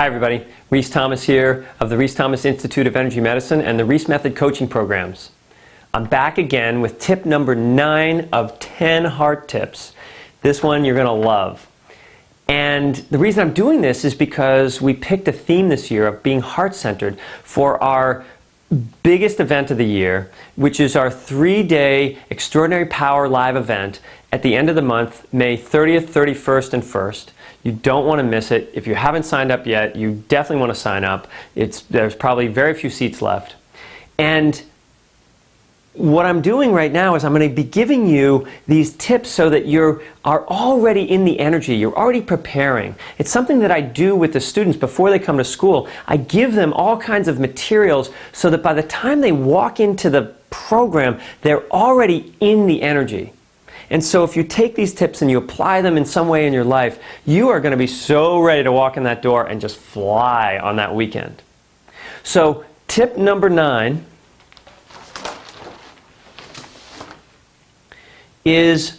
Hi everybody, RHYS Thomas here of the RHYS Thomas Institute of Energy Medicine and the RHYS Method coaching programs. I'm back again with tip number 9 of 10 heart tips. This one you're going to love. And the reason I'm doing this is because we picked a theme this year of being heart-centered for our biggest event of the year, which is our 3-day Extraordinary Power live event at the end of the month, May 30th, 31st, and 1st. You don't want to miss it. If you haven't signed up yet, you definitely want to sign up. There's probably very few seats left. And what I'm doing right now is I'm going to be giving you these tips so that you are already in the energy. You're already preparing. It's something that I do with the students before they come to school. I give them all kinds of materials so that by the time they walk into the program, they're already in the energy. And so if you take these tips and you apply them in some way in your life, you are going to be so ready to walk in that door and just fly on that weekend. So tip number 9 is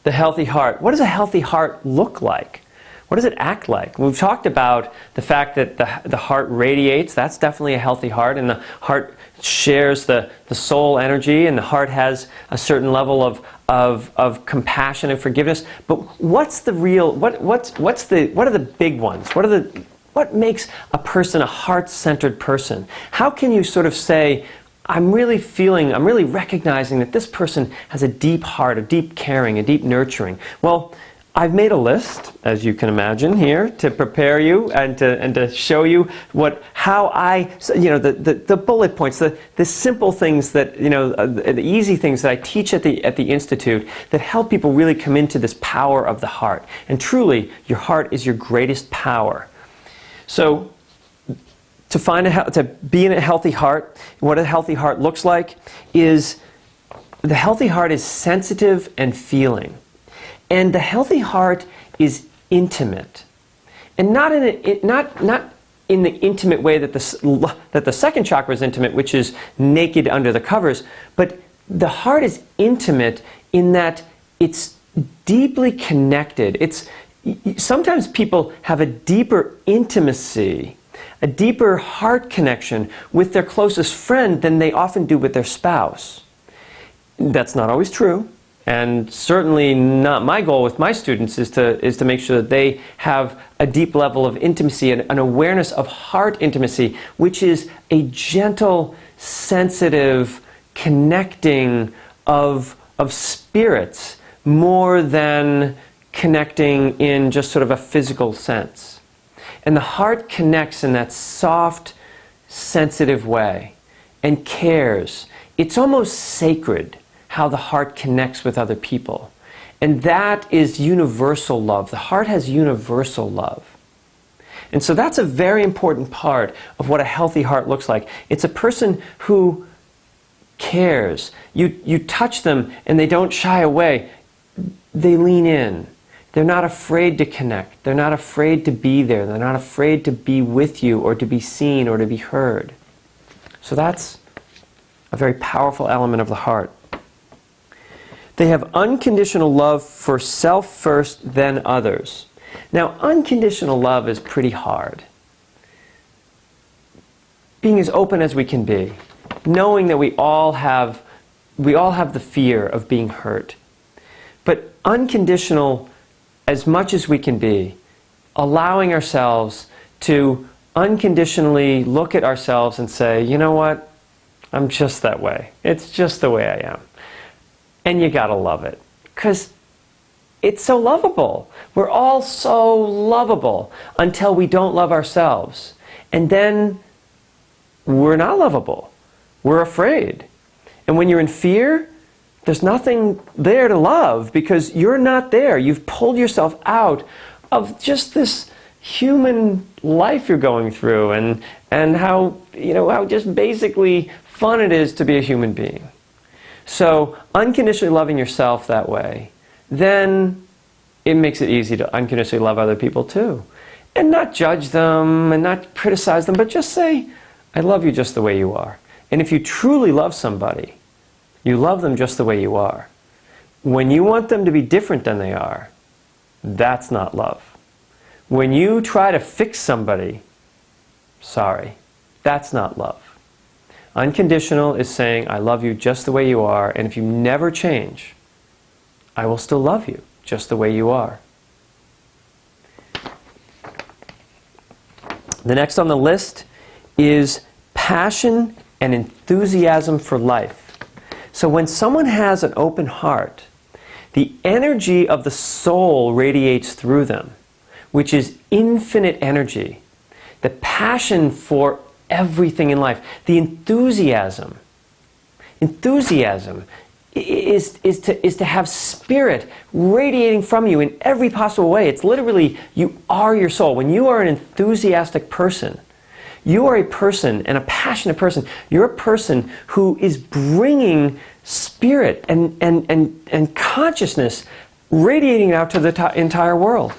the healthy heart. What does a healthy heart look like? What does it act like? We've talked about the fact that the heart radiates. That's definitely a healthy heart, and the heart shares the soul energy, and the heart has a certain level of compassion and forgiveness. But what's the real? What are the big ones? What makes a person a heart-centered person? How can you sort of say, I'm really recognizing that this person has a deep heart, a deep caring, a deep nurturing? Well, I've made a list, as you can imagine here, to prepare you and to show you the bullet points, the simple things that, the easy things that I teach at the Institute that help people really come into this power of the heart. And truly, your heart is your greatest power. So, to be in a healthy heart, what a healthy heart looks like is, the healthy heart is sensitive and feeling. And the healthy heart is intimate. And not in the intimate way that the second chakra is intimate, which is naked under the covers, but the heart is intimate in that it's deeply connected. Sometimes people have a deeper intimacy, a deeper heart connection with their closest friend than they often do with their spouse. That's not always true, and certainly not my goal with my students is to make sure that they have a deep level of intimacy and an awareness of heart intimacy, which is a gentle, sensitive connecting of spirits more than connecting in just sort of a physical sense. And the heart connects in that soft, sensitive way and cares. It's almost sacred how the heart connects with other people. And that is universal love. The heart has universal love. And so that's a very important part of what a healthy heart looks like. It's a person who cares. You touch them and they don't shy away. They lean in. They're not afraid to connect. They're not afraid to be there. They're not afraid to be with you or to be seen or to be heard. So that's a very powerful element of the heart. They have unconditional love for self first, then others. Now, unconditional love is pretty hard. Being as open as we can be, knowing that we all have the fear of being hurt. But unconditional as much as we can be, allowing ourselves to unconditionally look at ourselves and say, you know what, I'm just that way. It's just the way I am. And you gotta love it, because it's so lovable. We're all so lovable until we don't love ourselves. And then we're not lovable. We're afraid. And when you're in fear, there's nothing there to love because you're not there. You've pulled yourself out of just this human life you're going through and how just basically fun it is to be a human being. So unconditionally loving yourself that way, then it makes it easy to unconditionally love other people too. And not judge them and not criticize them, but just say, I love you just the way you are. And if you truly love somebody, you love them just the way you are. When you want them to be different than they are, that's not love. When you try to fix somebody, Sorry, that's not love. Unconditional is saying, I love you just the way you are, and if you never change, I will still love you just the way you are. The next on the list is passion and enthusiasm for life. So when someone has an open heart, the energy of the soul radiates through them, which is infinite energy. The passion for everything in life, the enthusiasm. Enthusiasm is to have spirit radiating from you in every possible way. It's literally, you are your soul. When you are an enthusiastic person, you are a person, and a passionate person. You're a person who is bringing spirit and consciousness radiating out to the entire world.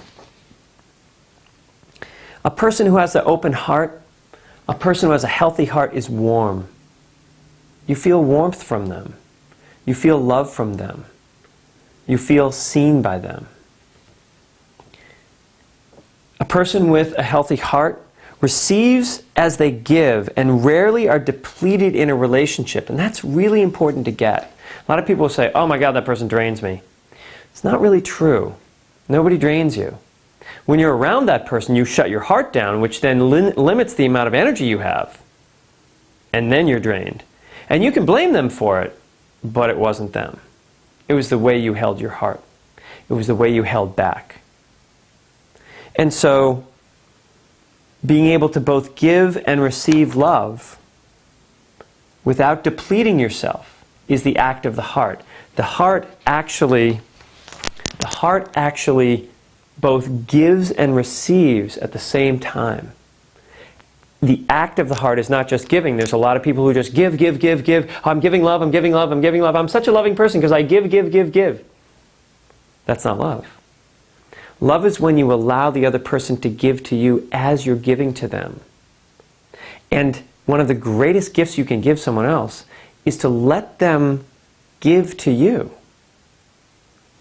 A person who has an open heart, a person who has a healthy heart is warm. You feel warmth from them. You feel love from them. You feel seen by them. A person with a healthy heart receives as they give and rarely are depleted in a relationship. And that's really important to get. A lot of people say, oh my God, that person drains me. It's not really true. Nobody drains you. When you're around that person, you shut your heart down, which then limits the amount of energy you have. And then you're drained. And you can blame them for it, but it wasn't them. It was the way you held your heart. It was the way you held back. And so, being able to both give and receive love without depleting yourself is the act of the heart. The heart actually both gives and receives at the same time. The act of the heart is not just giving. There's a lot of people who just give. Oh, I'm giving love, I'm giving love, I'm giving love. I'm such a loving person because I give. That's not love. Love is when you allow the other person to give to you as you're giving to them. And one of the greatest gifts you can give someone else is to let them give to you.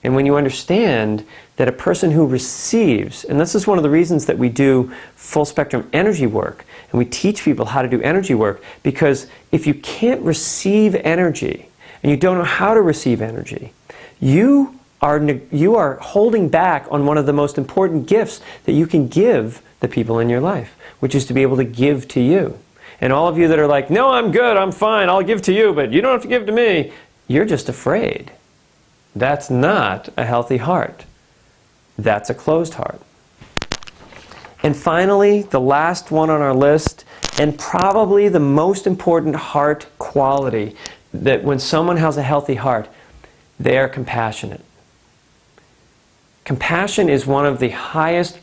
And when you understand that a person who receives, and this is one of the reasons that we do full spectrum energy work, and we teach people how to do energy work, because if you can't receive energy, and you don't know how to receive energy, you are holding back on one of the most important gifts that you can give the people in your life, which is to be able to give to you. And all of you that are like, no, I'm good, I'm fine, I'll give to you, but you don't have to give to me, you're just afraid. That's not a healthy heart. That's a closed heart. And finally, the last one on our list, and probably the most important heart quality, that when someone has a healthy heart, they are compassionate. Compassion is one of the highest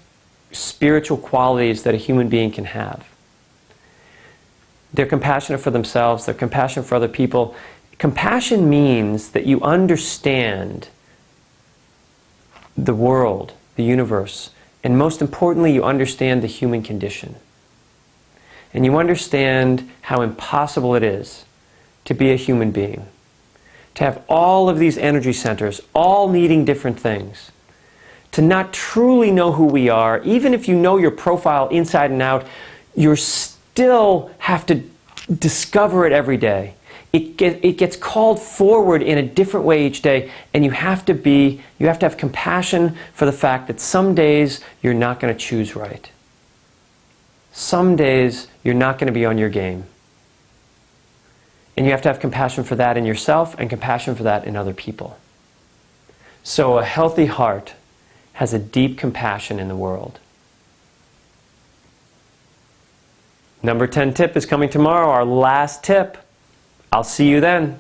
spiritual qualities that a human being can have. They're compassionate for themselves, they're compassionate for other people. Compassion means that you understand the world, the universe, and most importantly, you understand the human condition. And you understand how impossible it is to be a human being. To have all of these energy centers, all needing different things. To not truly know who we are, even if you know your profile inside and out, you still have to discover it every day. It gets called forward in a different way each day, and you have to have compassion for the fact that some days you're not going to choose right. Some days you're not going to be on your game. And you have to have compassion for that in yourself and compassion for that in other people. So a healthy heart has a deep compassion in the world. Number 10 tip is coming tomorrow, our last tip. I'll see you then.